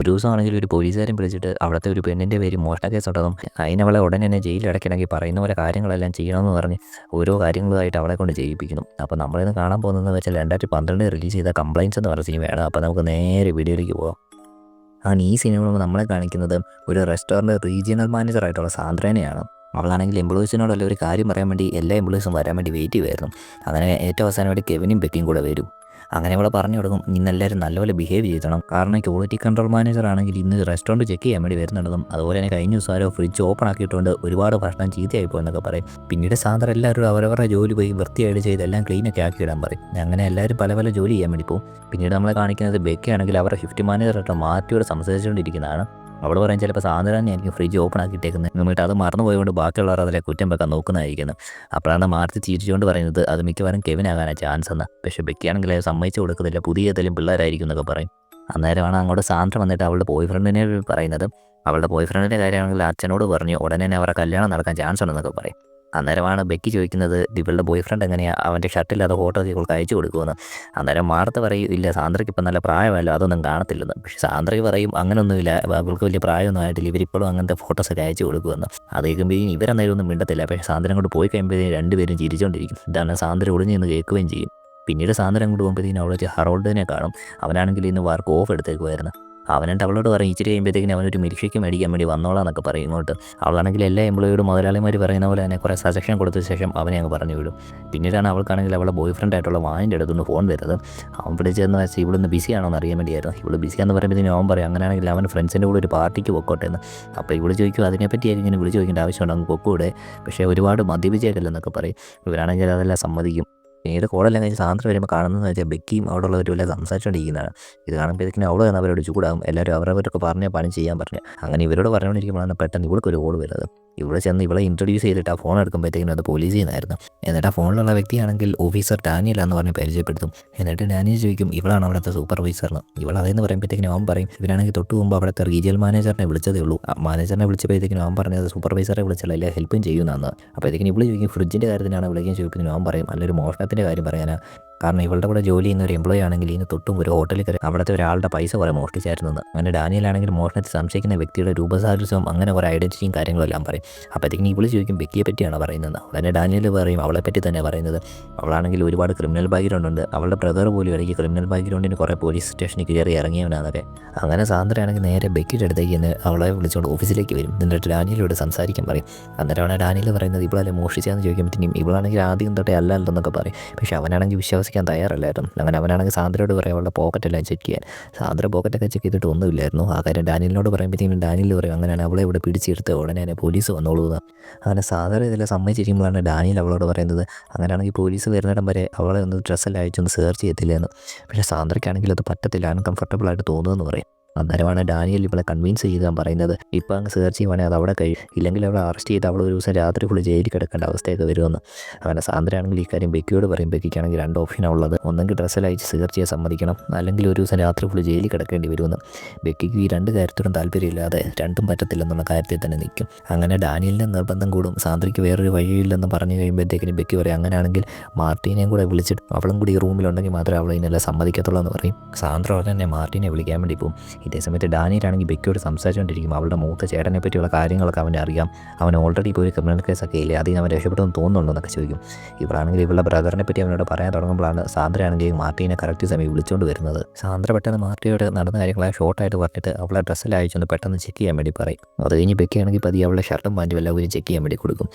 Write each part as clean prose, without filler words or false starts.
ഒരു ദിവസമാണെങ്കിൽ ഒരു പോലീസുകാരൻ വിളിച്ചിട്ട് അവിടുത്തെ ഒരു പെണ്ണിൻ്റെ പേര് മോഷണ കേസുണ്ടെന്നും അതിനവളെ ഉടനെ തന്നെ ജയിലിലടയ്ക്കണമെങ്കിൽ പറയുന്ന പോലെ കാര്യങ്ങളെല്ലാം ചെയ്യണമെന്ന് പറഞ്ഞ് ഓരോ കാര്യങ്ങളുമായിട്ട് അവളെ കൊണ്ട് ചെയ്യിപ്പിക്കുന്നു. അപ്പോൾ നമ്മളിന്ന് കാണാൻ പോകുന്നതെന്ന് വെച്ചാൽ 2012 റിലീസ് ചെയ്ത കംപ്ലയിൻസ് എന്ന് പറഞ്ഞ സിനിമയാണ്. അപ്പോൾ നമുക്ക് നേരെ വീഡിയോയിലേക്ക് പോകാം. ഈ സിനിമ നമ്മളെ കാണിക്കുന്നത് ഒരു റെസ്റ്റോറൻറ്റ് റീജിയണൽ മാനേജറായിട്ടുള്ള സാന്ദ്രേനെയാണ്. അവളാണെങ്കിൽ എംപ്ലോയീസിനോടല്ല ഒരു കാര്യം പറയാൻ വേണ്ടി എല്ലാ എംപ്ലോയീസും വരാൻ വേണ്ടി വെയിറ്റ് ചെയ്യുമായിരുന്നു. അങ്ങനെ ഏറ്റവും അവസാനമായിട്ട് കെവിനും ബെക്കിയും കൂടെ വരും. അങ്ങനെ അവളെ പറഞ്ഞു കൊടുക്കും, ഇന്ന് എല്ലാവരും നല്ലപോലെ ബിഹേവ് ചെയ്യണം. കാരണം ക്വാളിറ്റി കൺട്രോൾ മാനേജർ ആണെങ്കിൽ ഇന്ന് റെസ്റ്റോറൻറ്റ് ചെക്ക് ചെയ്യാൻ വേണ്ടി വരുന്നുണ്ടെന്നും അതുപോലെ തന്നെ കഴിഞ്ഞ ദിവസം ആരോ ഫ്രിഡ്ജ് ഓപ്പൺ ആക്കിയിട്ടുണ്ട്, ഒരുപാട് ഭക്ഷണം ചീത്തയായിപ്പോൾ എന്നൊക്കെ പറയും. പിന്നീട് സാന്ദ്ര എല്ലാവരും അവരവരുടെ ജോലി പോയി വൃത്തിയായിട്ട് ചെയ്ത് എല്ലാം ക്ലീനൊക്കെ ആക്കിയിടാൻ പറയും. അങ്ങനെ എല്ലാവരും പല പല ജോലി ചെയ്യാൻ വേണ്ടി പോകും. പിന്നീട് നമ്മളെ കാണിക്കുന്നത് ബെക്കയാണെങ്കിൽ അവരുടെ ഷിഫ്റ്റ് മാനേജറായിട്ട് മാറ്റിയോട് സംസാരിച്ചുകൊണ്ടിരിക്കുന്നതാണ്. അവൾ പറയും ചിലപ്പോൾ സാന്ദ്ര തന്നെയായിരിക്കും ഫ്രിഡ്ജ് ഓപ്പൺ ആക്കിയിട്ടേക്കുന്നത്, എന്നിട്ട് അത് മറന്നു പോയതുകൊണ്ട് ബാക്കിയുള്ളവർ അതിലെ കുറ്റം വെക്കാൻ നോക്കുന്നതായിരിക്കുന്നു. അപ്പോഴാണ് മാർത്തി ചിരിച്ചുകൊണ്ട് പറയുന്നത് അത് മിക്കവാറും കെവിനാകാനാണ് ചാൻസ് എന്ന്. പക്ഷേ ബെക്കിയാണെങ്കിൽ അത് സമ്മതിച്ചു കൊടുക്കുന്നില്ല, പുതിയ ഏതെങ്കിലും പിള്ളേരായിരിക്കും എന്നൊക്കെ പറയും. അന്നേരമാണ് അങ്ങോട്ട് സാന്ദ്ര വന്നിട്ട് അവളുടെ ബോയ് ഫ്രണ്ടിനെ പറയുന്നത്. അവളുടെ ബോയ് ഫ്രണ്ടിൻ്റെ കാര്യമാണെങ്കിൽ അച്ഛനോട് പറഞ്ഞു ഉടനെ തന്നെ അവരുടെ കല്യാണം നടക്കാൻ ചാൻസ് ഉണ്ടെന്നൊക്കെ പറയും. അന്നേരമാണ് ബെക്കി ചോദിക്കുന്നത് ഇവളുടെ ബോയ് ഫ്രണ്ട് എങ്ങനെയാണ് അവൻ്റെ ഷർട്ടില്ലാതെ ഫോട്ടോ ഇവൾക്ക് അയച്ചു കൊടുക്കുമെന്ന്. അന്നേരം മാർത്ത പറയും ഇല്ല സാന്ദ്രയ്ക്ക് ഇപ്പം നല്ല പ്രായമല്ലോ, അതൊന്നും കാണത്തില്ലെന്ന്. പക്ഷേ സാന്ദ്രയ്ക്ക് പറയും അങ്ങനെയൊന്നുമില്ല, അവൾക്ക് വലിയ പ്രായമൊന്നും ആയിട്ടില്ല, ഇവരിപ്പോഴും അങ്ങനത്തെ ഫോട്ടോസൊക്കെ അയച്ചു കൊടുക്കുമെന്ന്. അത് കേൾക്കുമ്പോഴേക്കും ഇവരന്നേരം ഒന്നും മിണ്ടത്തില്ല. പക്ഷേ സാന്ദ്ര അങ്ങോട്ട് പോയി കഴിയുമ്പോഴത്തേക്കും രണ്ടുപേരും ചിരിച്ചുകൊണ്ടിരിക്കും. ഇതാണ് സാന്ദ്ര ഒളിഞ്ഞു നിന്ന് കേൾക്കുകയും ചെയ്യും. പിന്നീട് സാന്ദ്ര അങ്ങോട്ട് പോകുമ്പോഴത്തേക്കും അവിടെ വെച്ച് ഹറോൾഡിനെ കാണും. അവനാണെങ്കിൽ ഇന്ന് വർക്ക് ഓഫ് എടുത്തേക്കുമായിരുന്നു. അവനെൻ്റെ അവളോട് പറയും ഇച്ചിരി കഴിയുമ്പോഴത്തേക്കിന് അവനൊരു മിൽക്ക് മേടിക്കാൻ വേണ്ടി വന്നോളാം എന്നൊക്കെ പറയും ഇങ്ങോട്ട്. അവളാണെങ്കിൽ എല്ലാ എംപ്ലോയിയോടും മുതലാളിമാർ പറയുന്ന പോലെ തന്നെ കുറേ സജഷൻ കൊടുത്ത ശേഷം അവനെ അങ്ങ് പറഞ്ഞു വിടും. പിന്നീടാണ് അവൾക്കാണെങ്കിൽ അവളുടെ ബോയ് ഫ്രണ്ട് ആയിട്ടുള്ള വാനിൻ്റെ അടുത്തുനിന്ന് ഫോൺ വരുന്നത്. അവൻ വിളിച്ചതെന്ന് വെച്ചാൽ ഇവിടുന്ന് ബിസിയാണോ എന്ന് അറിയാൻ വേണ്ടിയായിരുന്നു. ഇവള് ബിസിയാന്ന് പറയുമ്പോഴത്തേനും അവൻ പറയും അങ്ങനെയാണെങ്കിൽ അവൻ ഫ്രണ്ട്സിൻ്റെ കൂടെ ഒരു പാർട്ടിക്ക് പൊക്കോട്ടെ എന്ന്. അപ്പോൾ ഇവള് ചോദിക്കും അതിനെപ്പറ്റി ഇങ്ങനെ വിളിച്ച് ചോദിക്കേണ്ട ആവശ്യമുണ്ട്, അങ്ങ് പൊക്കൂടെ, പക്ഷേ ഒരുപാട് മദ്യപിച്ചേക്കല്ലെന്നൊക്കെ പറയും. ഇവരാണെങ്കിൽ അതെല്ലാം സമ്മതിക്കും. പിന്നീട് കോളെല്ലാം കഴിഞ്ഞ് സാന്ദ്ര വരുമ്പോൾ കാണുന്നതെന്ന് വെച്ചാൽ ബെക്കിയും അവിടെ ഉള്ളവരും എല്ലാം സംസാരിച്ചുകൊണ്ടിരിക്കുന്നതാണ്. ഇത് കാണുമ്പോഴത്തേക്കും അവൾ തന്നെ അവരോട് ചൂടാകും. എല്ലാവരും അവരവരൊക്കെ പറഞ്ഞ പണി ചെയ്യാൻ പറഞ്ഞു. അങ്ങനെ ഇവരോട് പറഞ്ഞുകൊണ്ടിരിക്കുമ്പോഴാണ് പെട്ടെന്ന് ഇവൾക്കൊരു കോൾ വരുന്നത്. ഇവിടെ ചെന്ന് ഇവളെ ഇൻട്രൊഡ്യൂസ് ചെയ്തിട്ട് ആ ഫോൺ എടുക്കുമ്പോഴത്തേക്കും അത് പോലീസിൽ നിന്നായിരുന്നു. എന്നിട്ട് ആ ഫോണിലുള്ള വ്യക്തിയാണെങ്കിൽ ഓഫീസർ ഡാനിയലാന്ന് പറഞ്ഞ് പരിചയപ്പെടുത്തും. എന്നിട്ട് ഡാനിയൽ ചോദിക്കും ഇവളാണ് അവിടുത്തെ സൂപ്പർവൈസറിന്. ഇവൾ അതെന്ന് പറയുമ്പോഴത്തേക്കും അവൻ പറയും ഇവരാണെങ്കിൽ തൊട്ട് മുമ്പ് അവിടുത്തെ റീജിയൽ മാനേജറിനെ വിളിച്ചതേ ഉള്ളൂ. മാനേജറിനെ വിളിച്ചപ്പോഴത്തേക്കും അവൻ പറഞ്ഞത് സൂപ്പർവൈസറെ വിളിച്ചാൽ എല്ലാ ഹെൽപ്പും ചെയ്യുന്നതാണ്. അപ്പോഴത്തേക്കും ഇവള് ചോദിക്കും ഫ്രിഡ്ജിൻ്റെ കാര്യത്തിനാണ് വിളിക്കാൻ ചോദിക്കുന്നതിന് അവൻ പറയും നല്ലൊരു മോഷണത്തിൻ്റെ കാര്യം പറയാനാ. കാരണം ഇവളുടെ കൂടെ ജോലി ചെയ്യുന്ന ഒരു എംപ്ലോയി ആണെങ്കിൽ ഇതിന് തൊട്ടും ഒരു ഹോട്ടലിൽ കയറി അവിടുത്തെ ഒരാളുടെ പൈസ കുറേ മോഷ്ടിച്ചായിരുന്നത്. അങ്ങനെ ഡാനിയലാണെങ്കിൽ മോഷണത്തിൽ സംശയിക്കുന്ന വ്യക്തിയുടെ രൂപസാദൃശ്യവും അങ്ങനെ കുറേ ഐഡൻറ്റിറ്റിയും കാര്യങ്ങളെല്ലാം പറയും. അപ്പോഴത്തേക്കും ഇവള് ചോദിക്കും ബെക്കിയെ പറ്റിയാണ് പറയുന്നത്. ഉടനെ ഡാനിയൽ പറയും അവളെ പറ്റി തന്നെ പറയുന്നത്. അവളാണെങ്കിൽ ഒരുപാട് ക്രിമിനൽ ബാക്ക്ഗ്രൗണ്ട് ഉണ്ട്, അവളുടെ ബ്രദർ പോലും ഇടയ്ക്ക് ക്രിമിനൽ ബാക്ക്ഗ്രൗണ്ടിന് കുറേ പോലീസ് സ്റ്റേഷനിൽ കയറി ഇറങ്ങിയവനാണൊക്കെ. അങ്ങനെ സാന്ദ്രയാണെങ്കിൽ നേരെ ബെക്കിയുടെ അടുത്തേക്ക് നിന്ന് അവളെ വിളിച്ചുകൊണ്ട് ഓഫീസിലേക്ക് വരും. എന്നിട്ട് ഡാനിയലോട് സംസാരിക്കാൻ പറയും. അന്നേരമാണ് ഡാനിയൽ പറയുന്നത് ഇവളല്ലേ മോഷ്ടിച്ചാന്ന് ചോദിക്കുമ്പോഴത്തേക്കും ഇവളാണെങ്കിൽ ആദ്യം തൊട്ടേ അല്ലല്ലെന്നൊക്കെ പറയും. പക്ഷേ അവനാണെങ്കിൽ വിശ്വസിക്കാൻ തയ്യാറല്ലായിരുന്നു. അങ്ങനെ അവനാണെങ്കിൽ സാന്ദ്രയോട് പറയും അവളുടെ പോക്കറ്റെല്ലാം ചെക്ക് ചെയ്യാൻ. സാന്ദ്ര പോക്കറ്റൊക്കെ ചെക്ക് ചെയ്തിട്ട് ഒന്നുമില്ലായിരുന്നു. ആ കാര്യം ഡാനിയലിനോട് പറയുമ്പോഴത്തേക്കും ഡാനിയൽ പറയും അങ്ങനെയാണ് അവളെ ഇവിടെ പിടിച്ചെടുത്ത് ഉടനെ തന്നെ പോലീസ് വന്നോളൂ. അങ്ങനെ സാധാരണ ഇതെല്ലാം സമ്മതിച്ചിരിക്കുമ്പോഴാണ് ഡാനിയൽ അവളോട് പറയുന്നത് അങ്ങനെയാണെങ്കിൽ പോലീസ് വരുന്നിടം വരെ അവളെ ഒന്ന് ഡ്രസ്സെല്ലാം അയച്ചൊന്ന് സെർച്ച് ചെയ്യത്തില്ലെന്ന്. പക്ഷേ സാന്ദ്രയ്ക്കാണെങ്കിൽ അത് പറ്റത്തില്ല, അൺകംഫർട്ടബിളായിട്ട് തോന്നുമെന്ന് പറയും. അന്നേരമാണ് ഡാനിയൽ ഇവളെ കൺവിൻസ് ചെയ്താൽ പറയുന്നത് ഇപ്പോൾ അങ്ങ് സെർച്ച് ചെയ്യുവാണെങ്കിൽ അത് അവിടെ കഴിയും, ഇല്ലെങ്കിൽ അവളെ അറസ്റ്റ് ചെയ്ത് അവൾ ഒരു ദിവസം രാത്രി ഫുള്ള് ജയിലിൽ കിടക്കേണ്ട അവസ്ഥയൊക്കെ വരുമെന്ന്. അങ്ങനെ സാന്ദ്രയാണെങ്കിൽ ഈ കാര്യം ബെക്കിയോട് പറയും. ബെക്കിക്കാണെങ്കിൽ 2 ഓപ്ഷനാണ് ഉള്ളത്, ഒന്നെങ്കിൽ ഡ്രസ്സെല്ലാം അയച്ച് സെർച്ച് ചെയ്യാൻ സമ്മതിക്കണം, അല്ലെങ്കിൽ ഒരു ദിവസം രാത്രി ഫുള്ള് ജയിലിൽ കിടക്കേണ്ടി വരുമെന്ന്. ബെക്കിക്ക് ഈ 2 കാര്യത്തോടും താല്പര്യമില്ലാതെ രണ്ടും പറ്റത്തില്ലെന്നുള്ള കാര്യത്തിൽ തന്നെ നിൽക്കും. അങ്ങനെ ഡാനിയലിൻ്റെ നിർബന്ധം കൂടും. സാന്ദ്രയ്ക്ക് വേറൊരു വഴിയില്ലെന്ന് പറഞ്ഞു കഴിയുമ്പോഴത്തേക്കിന് ബെക്കി പറയും അങ്ങനെയാണെങ്കിൽ മാർട്ടീനെയും കൂടെ വിളിച്ചിട്ട് അവളും കൂടി ഈ റൂമിലുണ്ടെങ്കിൽ മാത്രമേ അവൾ ഇതിനെല്ലാം സമ്മതിക്കത്തുള്ളൂ എന്ന് പറയും. സാന്ദ്ര തന്നെ മാർട്ടീനെ വിളിക്കാൻ വേണ്ടി പോകും. ഇതേ സമയത്ത് ഡാനിയലാണെങ്കിൽ ബെക്കിയോട് സംസാരിച്ചുകൊണ്ടിരിക്കും. അവളുടെ മൂത്ത ചേട്ടനെ പറ്റിയുള്ള കാര്യങ്ങളൊക്കെ അവനെ അറിയാം, അവൻ ഓൾറെഡി ഇപ്പോൾ ഒരു ക്രിമിനൽ കേസൊക്കെ ഇല്ലേ, അതിൽ അവൻ രക്ഷപ്പെടുമെന്ന് തോന്നുന്നുണ്ടെന്നൊക്കെ ചോദിക്കും. ഇവളാണെങ്കിൽ ഇവളുടെ ബ്രദറിനെ പറ്റി അവനോട് പറയാൻ തുടങ്ങുമ്പോഴാണ് സാന്ദ്രയാണെങ്കിൽ മാർട്ടീനെ കറക്റ്റ് സമയം വിളിച്ചുകൊണ്ട് വരുന്നത്. സാന്ദ്ര പെട്ടെന്ന് മാർട്ടിയോട് നടന്ന കാര്യങ്ങളെ ഷോർട്ടായിട്ട് പറഞ്ഞിട്ട് അവളെ ഡ്രസ്സെല്ലാം അയച്ചൊന്ന് പെട്ടെന്ന് ചെക്ക് ചെയ്യാൻ വേണ്ടി പറയും. അത് കഴിഞ്ഞ് ബെക്കിയാണെങ്കിൽ പതി അവളുടെ ഷർട്ടും പാൻറ്റും എല്ലാം ചെക്ക് ചെയ്യാൻ വേണ്ടി കൊടുക്കും.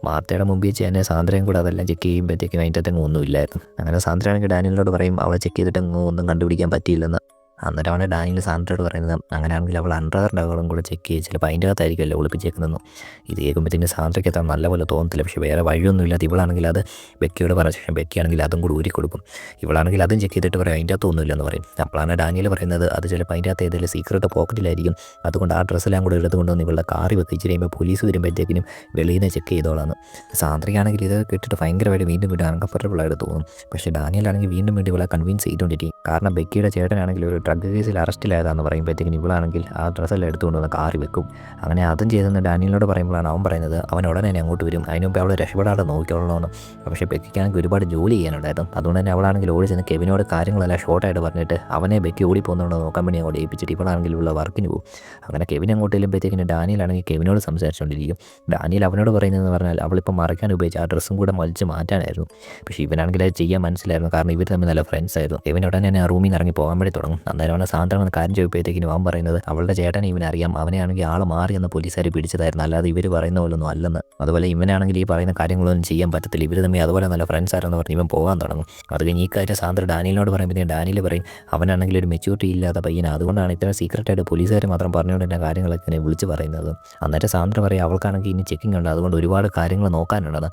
മാർട്ടയുടെ മുമ്പിൽ വെച്ച് തന്നെ സാന്ദ്രയും കൂടെ അതെല്ലാം ചെക്ക് ചെയ്യുമ്പോഴത്തേക്കും അതിൻ്റെ അകത്തെങ്ങും ഒന്നുമില്ലായിരുന്നു. അങ്ങനെ സാന്ദ്രയാണെങ്കിൽ ഡാനിയലിനോട് പറയും അവളെ ചെക്ക് ചെയ്തിട്ടെങ്ങും ഒന്നും കണ്ടുപിടിക്കാൻ പറ്റിയില്ലെന്ന്. അന്നേരമാണ് ഡാനിയൽ സാന്ദ്രയോട് പറയുന്നത് അങ്ങനെയാണെങ്കിൽ അവൾ അണ്ടർവെയറിൻ്റെ അകവും കൂടെ ചെക്ക് ചെയ്ത് ചിലപ്പോൾ അതിൻ്റെ അകത്തായിരിക്കുമല്ലോ ഒളിപ്പിച്ചേക്കുന്നതെന്നും. ഇത് കേൾക്കുമ്പോഴത്തേക്കും സാന്ദ്രയ്ക്ക് എത്താൻ നല്ലപോലെ തോന്നത്തില്ല. പക്ഷേ വേറെ വഴിയൊന്നുമില്ലാതെ ഇവളാണെങ്കിൽ അത് ബെക്കിയോട് പറഞ്ഞ ശേഷം ബെക്കിയാണെങ്കിൽ അതും കൂടി ഊരി കൊടുക്കും. ഇവളാണെങ്കിൽ അതും ചെക്ക് ചെയ്തിട്ട് പറയും അതിൻ്റെ അകത്തൊന്നുമില്ലെന്ന് പറയും. അപ്പോഴാണ് ഡാനിയൽ പറയുന്നത് അത് ചിലപ്പോൾ അതിൻ്റെ അകത്ത് ഏതെങ്കിലും സീക്രട്ട് പോക്കറ്റിലായിരിക്കും, അതുകൊണ്ട് ആ ഡ്രസ്സെല്ലാം കൂടെ എടുത്തുകൊണ്ടുവന്ന് ഇവളുടെ കാറി വെക്കിച്ച് കഴിയുമ്പോൾ പോലീസ് വരുമ്പോഴത്തേക്കിനും വെളിയിൽ നിന്ന് ചെക്ക് ചെയ്തോളാണ്. സാന്ദ്രയ്ക്കാണെങ്കിൽ ഇത് കേട്ടിട്ട് ഭയങ്കരമായിട്ട് വീണ്ടും അൺകംഫർട്ടബിളായിട്ട് തോന്നും. പക്ഷേ ഡാനിയലാണെങ്കിൽ വീണ്ടും ഇവളെ കൺവിൻസ് ചെയ്തുകൊണ്ടിരിക്കും. കാരണം ബെക്കിയുടെ ചേട്ടനാണെങ്കിൽ ഒരു ഡ്രഗ് കേസിൽ അറസ്റ്റിലായതാണെന്ന് പറയുമ്പോഴത്തേക്കും ഇവളാണെങ്കിൽ ആ ഡ്രസ്സെല്ലാം എടുത്തുകൊണ്ട് വന്ന് കാറി വെക്കും. അങ്ങനെ അതും ചെയ്തെന്ന് ഡാനിയലിനോട് പറയുമ്പോഴാണ് അവൻ പറയുന്നത് അവൻ ഉടനെ തന്നെ അങ്ങോട്ട് വരും, അതിന് മുമ്പ് അവളെ രക്ഷപ്പെടാതെ നോക്കിക്കൊള്ളണമെന്ന്. പക്ഷേ ബെക്കിക്കാണെങ്കിൽ ഒരുപാട് ജോലി ചെയ്യാനുണ്ടായിരുന്നു. അതുകൊണ്ട് തന്നെ അവളാണെങ്കിൽ ഓടി ചെന്ന് കെവിനോട് കാര്യങ്ങളെല്ലാം ഷോർട്ടായിട്ട് പറഞ്ഞിട്ട് അവനെ ബെക്കി ഓടി പോകുന്നുണ്ടോ നോക്കാൻ വേണ്ടി അങ്ങോട്ട് ഏൽപ്പിച്ചിട്ട് ഇവളാണെങ്കിൽ ഉള്ള വർക്കിന് പോകും. അങ്ങനെ കെവിൻ അങ്ങോട്ട് ചെല്ലുമ്പോഴത്തേക്കിന് ഡാനിയലാണെങ്കിൽ കെവിനോട് സംസാരിച്ചുകൊണ്ടിരിക്കും. ഡാനിയൽ അവനോട് പറയുന്നതെന്ന് പറഞ്ഞാൽ അവളിപ്പോൾ മറയ്ക്കാൻ ഉപയോഗിച്ച് ആ ഡ്രസ്സും കൂടെ വലിച്ച് മാറ്റാനായിരുന്നു. പക്ഷേ ഇവനാണെങ്കിൽ അത് ചെയ്യാൻ മനസ്സിലായിരുന്നു, കാരണം ഇവർ തമ്മിൽ നല്ല ഫ്രണ്ട്സ് ആയിരുന്നു. ഇവൻ ഉടനെ തന്നെ ആ റൂമിൽ നിന്ന് ഇറങ്ങി പോകാൻ വേണ്ടി തുടങ്ങും. അന്നേരമാണ് സാന്ദ്ര എന്ന കാര്യം ചോദിപ്പോഴത്തേക്കിനും അവൻ പറയുന്നത് അവളുടെ ചേട്ടനെ ഇവനറിയാം, അവനെയാണെങ്കിൽ ആൾ മാറി എന്ന പോലീസുകാർ പിടിച്ചതായിരുന്നു, അല്ലാതെ ഇവർ പറയുന്ന പോലൊന്നും അല്ലെന്ന്. അതുപോലെ ഇവനാണെങ്കിൽ ഈ പറയുന്ന കാര്യങ്ങളൊന്നും ചെയ്യാൻ പറ്റത്തില്ല, ഇവർ തമ്മിൽ അതുപോലെ നല്ല ഫ്രണ്ട്സ് ആരെന്ന് പറഞ്ഞ് ഇവൻ പോകാൻ തുടങ്ങും. അത് കഴിഞ്ഞ് ഈ കാര്യം സാന്ദ്ര ഡാനിയലിനോട് പറയുമ്പോഴത്തേക്കും ഡാനിയൽ പറയും അവനാണെങ്കിൽ ഒരു മെച്യൂരിറ്റി ഇല്ലാത്ത പയ്യനാണ്, അതുകൊണ്ടാണ് ഇത്ര സീക്രട്ടായിട്ട് പോലീസുകാർ മാത്രം പറഞ്ഞുകൊണ്ട് തന്നെ കാര്യങ്ങളൊക്കെ ഇങ്ങനെ വിളിച്ച് പറയുന്നത്. അന്നേരം സാന്ദ്ര പറയും അവൾക്കാണെങ്കിൽ ഇനി ചെക്കിംഗ് ഉണ്ട്, അതുകൊണ്ട് ഒരുപാട് കാര്യങ്ങൾ നോക്കാനുള്ളത്.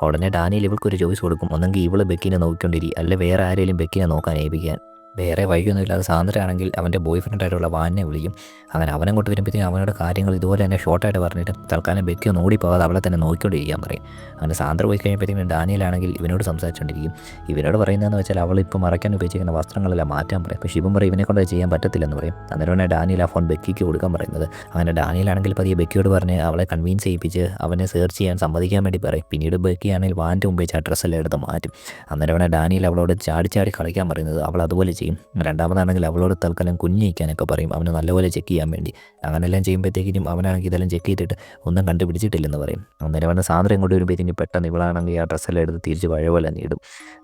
ഉടനെ ഡാനിയൽ ഇവൾക്കൊരു ചോയ്സ് കൊടുക്കും, ഒന്നെങ്കിൽ ഇവള് ബെക്കിനെ നോക്കിക്കൊണ്ടിരി, അല്ലെ വേറെ ആരെങ്കിലും ബെക്കിനെ നോക്കാൻ ഏൽപ്പിക്കാൻ. വേറെ വഴിയൊന്നുമില്ലാതെ സാന്ദ്ര ആണെങ്കിൽ അവൻ്റെ ബോയ് ഫ്രണ്ടായിട്ടുള്ള വാനിനെ വിളിക്കും. അങ്ങനെ അവനങ്ങോട്ട് വരുമ്പോഴത്തേക്കും അവനോട് കാര്യങ്ങൾ ഇതുപോലെ തന്നെ ഷോർട്ടായിട്ട് പറഞ്ഞിട്ട് തൽക്കാലം ബെക്കി ഒന്ന് ഓടിപ്പോകാതെ അവളെ തന്നെ നോക്കിക്കൊണ്ടിരിക്കാൻ പറയും. അങ്ങനെ സാന്ദ്ര പോയി കഴിയുമ്പോഴത്തേക്കും ഡാനിയലാണെങ്കിൽ ഇവനോട് സംസാരിച്ചുകൊണ്ടിരിക്കും. ഇവനോട് പറയുന്നതെന്ന് വെച്ചാൽ അവളിപ്പോൾ മറയ്ക്കാൻ ഉപയോഗിച്ചിരിക്കുന്ന വസ്ത്രങ്ങളെല്ലാം മാറ്റാൻ പറയും. പക്ഷേ ഇവൻ പറയും ഇവനെ കൊണ്ട് ചെയ്യാൻ പറ്റത്തില്ലെന്ന് പറയും. അന്നേരമാണ് ഡാനിയൽ ആ ഫോൺ ബെക്കിക്ക് കൊടുക്കാൻ പറയുന്നത്. അങ്ങനെ ഡാനിയലാണെങ്കിൽ പതിയെ ബെക്കിയോട് പറഞ്ഞ് അവളെ കൺവിൻസ് ചെയ്യിപ്പിച്ച് അവനെ സെർച്ച് ചെയ്യാൻ സമ്മതിക്കാൻ വേണ്ടി പറയും. പിന്നീട് ബെക്കിയാണെങ്കിൽ വാൻ്റെ മുമ്പ് വെച്ച് ആ ഡ്രസ്സെല്ലാം എടുത്ത് മാറ്റും. അന്നേരമാണ് ഡാനിയൽ അവളോട് ചാടി ചാടി കളിക്കാൻ പറയുന്നത്. അവൾ അതുപോലെ ചെയ്യും. രണ്ടാമതാണെങ്കിൽ അവളോട് തൽക്കാലം കുഞ്ഞിക്കാനൊക്കെ പറയും, അവന് നല്ലപോലെ ചെക്ക് ചെയ്യാൻ വേണ്ടി. അങ്ങനെല്ലാം ചെയ്യുമ്പോഴത്തേക്കും അവനാണെങ്കിൽ ഇതെല്ലാം ചെക്ക് ചെയ്തിട്ട് ഒന്നും കണ്ടുപിടിച്ചിട്ടില്ലെന്ന് പറയും. അന്നേരം വന്ന് സാന്ദ്ര ഇങ്ങോട്ട് വരുമ്പോഴത്തേക്കും പെട്ടെന്ന് ഇവളാണെങ്കിൽ ആ ഡ്രസ്സെല്ലാം എടുത്ത് തിരിച്ച് പഴയ പോലെ നീടും.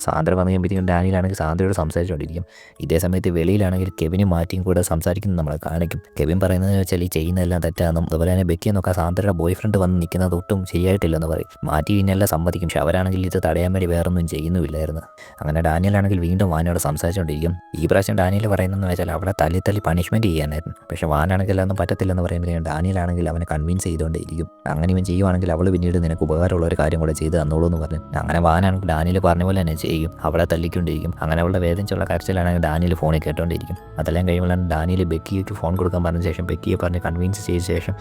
സാന്ദ്ര വന്നു കഴിയുമ്പോഴത്തേക്കും ഡാനിയിലാണെങ്കിൽ സാന്ദ്രയോട് സംസാരിച്ചുകൊണ്ടിരിക്കും. ഇതേ സമയത്ത് വെളിയിലാണെങ്കിൽ കെവിനും മാറ്റിയും കൂടെ സംസാരിക്കുന്നത് നമ്മളെ കാണിക്കും. കെവിൻ പറയുന്നതെന്ന് വെച്ചാൽ ഈ ചെയ്യുന്നതെല്ലാം തെറ്റാണെന്നും അതുപോലെ തന്നെ ബെക്കിയെ നോക്കാൻ സാന്ദ്രയുടെ ബോയ് ഫ്രണ്ട് വന്ന് നിൽക്കുന്നത് ഒട്ടും ശരിയായിട്ടില്ലെന്ന് പറയും. മാറ്റി പിന്നെല്ലാം സമ്മതിക്കും, പക്ഷെ അവരാണെങ്കിൽ ഇത് തടയാൻ വേണ്ടി വേറൊന്നും ചെയ്യുന്നുമില്ലായിരുന്നു. അങ്ങനെ ഡാനിയലാണെങ്കിൽ വീണ്ടും വാനോട് സംസാരിച്ചുകൊണ്ടിരിക്കും. ഈ പ്രാവശ്യം ഡാനിയൽ പറയുന്നതെന്ന് വെച്ചാൽ അവളെ തല്ലി പണിഷ്മെൻറ്റ് ചെയ്യാനായിരുന്നു. പക്ഷേ വാനാണെങ്കിൽ അതൊന്നും പറ്റത്തില്ലെന്ന് പറയുമ്പോഴേക്കും ഡാനിയലാണെങ്കിൽ അവനെ കൺവിൻസ് ചെയ്തുകൊണ്ടേയിരിക്കും. അങ്ങനെ ഇവൻ ചെയ്യുവാണെങ്കിൽ അവൾ പിന്നീട് നിനക്ക് ഉപകാരമുള്ള ഒരു കാര്യം കൂടെ ചെയ്ത് തന്നോളൂ എന്ന് പറഞ്ഞു. അങ്ങനെ വാനാണെങ്കിൽ ഡാനിയൽ പറഞ്ഞ പോലെ തന്നെ ചെയ്യും, അവളെ തല്ലിക്കൊണ്ടിരിക്കും. അങ്ങനെ അവളുടെ വേദനിച്ചുള്ള കരച്ചിലാണെങ്കിൽ ഡാനിയൽ ഫോണിൽ കേട്ടോണ്ടിരിക്കും. അതെല്ലാം കഴിയുമ്പോഴാണ് ഡാനിയൽ ബെക്കിക്ക് ഫോൺ കൊടുക്കാൻ പറഞ്ഞ ശേഷം ബെക്കിയെ പറഞ്ഞ് കൺവിൻസ് ചെയ്ത ശേഷം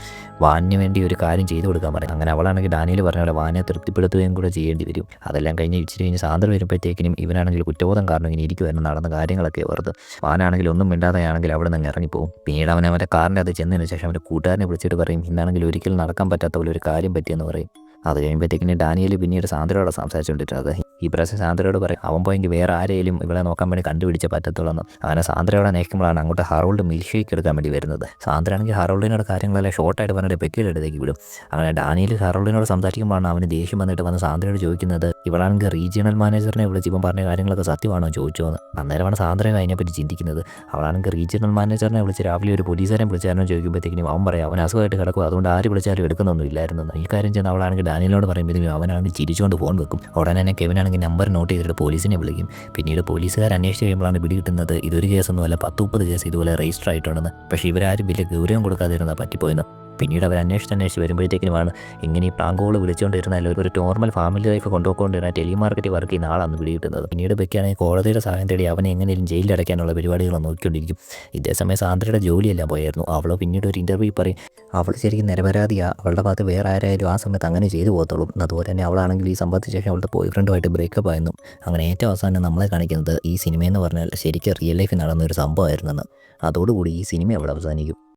വാനിന് വേണ്ടി ഒരു കാര്യം ചെയ്തു കൊടുക്കാൻ പറയും. അങ്ങനെ അവളാണെങ്കിൽ ഡാനിയൽ പറഞ്ഞ പോലെ വാനെ തൃപ്തിപ്പെടുത്തുകയും കൂടെ ചെയ്യേണ്ടി വരും. അതെല്ലാം കഴിഞ്ഞ് ഇച്ചിരി കഴിഞ്ഞ് സാന്ദ്ര വരുമ്പോഴത്തേക്കിനും ഇവനാണെങ്കിൽ കുറ്റബോധം കാരണം ഇങ്ങനെ ഇരിക്കുമായിരുന്നു, നടന്ന കാര്യങ്ങളൊക്കെ ഓർത്ത്. വാനാണെങ്കിൽ ഒന്നും മിണ്ടാതെയാണെങ്കിൽ അവിടെ നിന്ന് ഇറങ്ങിപ്പോകും. പിന്നീട് അവൻ അവൻ്റെ കാറിൻ്റെ അത് ചെന്നതിന് ശേഷം അവൻ്റെ കൂട്ടുകാരനെ വിളിച്ചിട്ട് പറയും ഇന്നാണെങ്കിൽ ഒരിക്കലും നടക്കാൻ പറ്റാത്ത പോലെ ഒരു കാര്യം പറ്റിയെന്ന് പറയും. അത് കഴിയുമ്പോഴത്തേക്കിന് ഡാനിയൽ പിന്നീട് സാന്ദ്രയോട് സംസാരിച്ചുകൊണ്ടിരുന്നത്. ഈ പ്രാവശ്യം സാന്ദ്രയോട് പറയും അവൻ പോയെങ്കിൽ വേറെ ആരെയും ഇവളെ നോക്കാൻ വേണ്ടി കണ്ടുപിടിച്ച പറ്റത്തുള്ളൂ. അങ്ങനെ സാന്ദ്രയോടെ നയിക്കുമ്പോഴാണ് അങ്ങോട്ട് ഹറോൾഡ് മിൽക്ക് ഷേക്ക് എടുക്കാൻ വേണ്ടി വരുന്നത്. സാന്ദ്ര ആണെങ്കിൽ ഹറോൾഡിനോട് കാര്യങ്ങളെല്ലാം ഷോർട്ടായിട്ട് പറഞ്ഞിട്ട് ബെക്കിയുടെ അടുത്തേക്ക് വിടും. അങ്ങനെ ഡാനിയൽ ഹറോൾഡിനോട് സംസാരിക്കുമ്പോഴാണ് അവന് ദേഷ്യം വന്നിട്ട് വന്ന് സാന്ദ്രയോട് ചോദിക്കുന്നത് ഇവളാണെങ്കിൽ റീജിയണൽ മാനേജറിനെ വിളിച്ച് ഇപ്പം പറഞ്ഞ കാര്യങ്ങളൊക്കെ സത്യമാണോ ചോദിച്ചോന്ന്. അന്നേരമാണ് സാന്ദ്ര അതിനെപ്പറ്റി ചിന്തിക്കുന്നത്. അവളാണെങ്കിൽ റീജിയണൽ മാനേജറിനെ വിളിച്ച് രാവിലെ ഒരു പോലീസുകാരൻ വിളിച്ചായിരുന്നു ചോദിക്കുമ്പോഴത്തേക്കും അവൻ പറയാം അവൻ അസുഖമായിട്ട് കിടക്കും, അതുകൊണ്ട് ആര് വിളിച്ചാലും എടുക്കുന്നൊന്നും ഇല്ലായിരുന്നു. ഈ കാര്യം ചെന്ന് അവളാണെങ്കിൽ ഡാനിയലിനോട് പറയുമ്പോഴത്തേക്കും അവനാണെങ്കിൽ ചിരിച്ചുകൊണ്ട് ഫോൺ വെക്കും. ഉടനെ തന്നെ കെവിനാണെങ്കിൽ നമ്പർ നോട്ട് ചെയ്തിട്ട് പോലീസിനെ വിളിക്കും. പിന്നീട് പോലീസുകാർ അന്വേഷിച്ച് കഴിയുമ്പോഴാണ് പിടികിട്ടുന്നത് ഇതൊരു കേസൊന്നുമല്ല 10-30 കേസ് ഇതുപോലെ രജിസ്റ്റർ ആയിട്ടുണ്ടെന്ന്. പക്ഷേ ഇവരാരും വലിയ ഗൗരവം കൊടുക്കാതിരുന്ന പറ്റിപ്പോയെന്ന്. പിന്നീട് അവർ അന്വേഷിച്ച് വരുമ്പോഴത്തേക്കുമാണ് ഇങ്ങനെ ഈ പ്രാങ്കോൾ വിളിച്ചുകൊണ്ടിരുന്നാൽ ഒരു നോർമൽ ഫാമിലി ലൈഫ് കൊണ്ടുപോയിക്കൊണ്ടിരുന്ന ടെലിമാർക്കറ്റ് വർക്ക് ചെയ്യുന്ന ആളാണ് പിടികിട്ടുന്നത്. പിന്നീട് ബെക്കിയാണെങ്കിൽ കോടതിയുടെ സഹായം തേടി അവനെ എങ്ങനെയും ജയിലിൽ അടയ്ക്കാനുള്ള പരിപാടികൾ നോക്കിക്കൊണ്ടിരിക്കും. ഇതേസമയം സാന്ദ്രയുടെ ജോലിയെല്ലാം പോയായിരുന്നു. അവൾ പിന്നീട് ഒരു ഇൻ്റർവ്യൂ പറയും അവൾ ശരിക്കും നിരപരാധിയാണ്, അവളുടെ ഭാഗത്ത് വേറെ ആരായാലും ആ സമയത്ത് അങ്ങനെ ചെയ്തു പോകത്തുള്ളൂ. അതുപോലെ തന്നെ അവളാണെങ്കിൽ ഈ സംഭവത്തിന് ശേഷം അവളുടെ ബോയ് ഫ്രണ്ടുമായിട്ട് ബ്രേക്കപ്പ് ആയിരുന്നു. അങ്ങനെ ഏറ്റവും അവസാനം നമ്മളെ കാണിക്കുന്നത് ഈ സിനിമയെന്ന് പറഞ്ഞാൽ ശരിക്കും റിയൽ ലൈഫിൽ നടന്നൊരു സംഭവമായിരുന്നെന്ന്. അതോടുകൂടി ഈ സിനിമ അവിടെ അവസാനിക്കും.